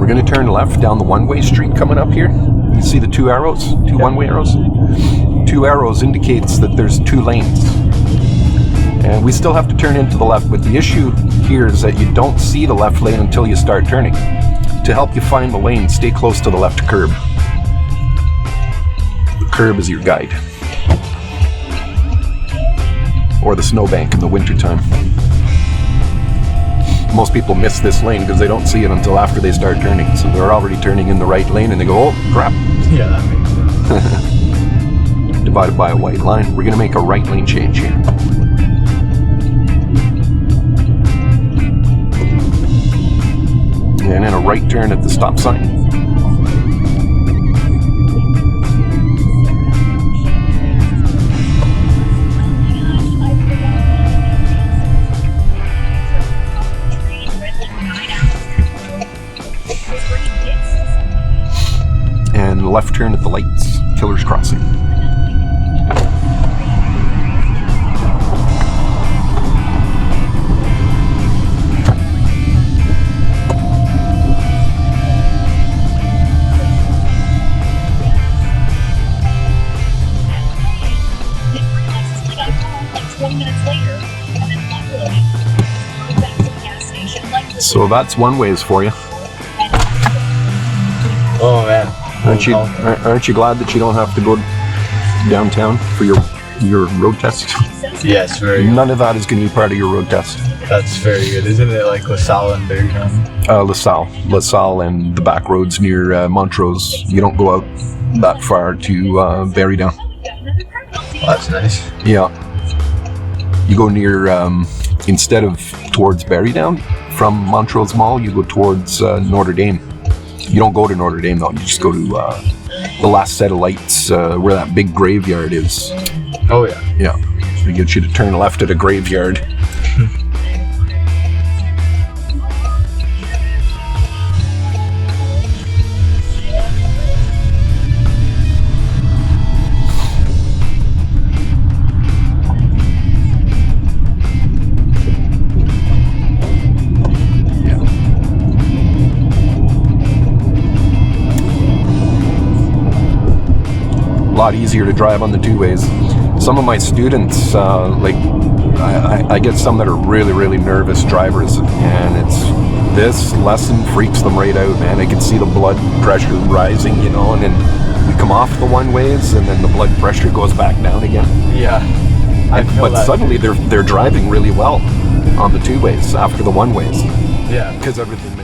We're going to turn left down the one-way street coming up here. You see the two arrows, two one-way arrows? 2 arrows indicates that there's 2 lanes. And we still have to turn into the left, but the issue here is that you don't see the left lane until you start turning. To help you find the lane, stay close to the left curb. The curb is your guide. Or the snowbank in the wintertime. Most people miss this lane because they don't see it until after they start turning. So they're already turning in the right lane and they go, oh, crap. Yeah, that makes sense. Divided by a white line. We're going to make a right lane change here. And then a right turn at the stop sign. And left turn at the lights, Killer's Crossing. So that's one ways for you. Oh man. Aren't you glad that you don't have to go downtown for your road test? Yes, very good. None of that is going to be part of your road test. That's very good. Isn't it like LaSalle and Bergeron? LaSalle and the back roads near Montrose. You don't go out that far to Barry Down. Oh, that's nice. Yeah. You go near, instead of towards Barry Down, from Montrose Mall, you go towards Notre Dame. You don't go to Notre Dame though, you just go to the last set of lights where that big graveyard is. Oh yeah. Yeah. They get you to turn left at a graveyard. A lot easier to drive on the two ways. Some of my students, I get some that are really, really nervous drivers, and this lesson freaks them right out, man. I can see the blood pressure rising, and then we come off the one ways, and then the blood pressure goes back down again. Yeah. But suddenly they're driving really well on the two ways after the one ways. Yeah. Because everything.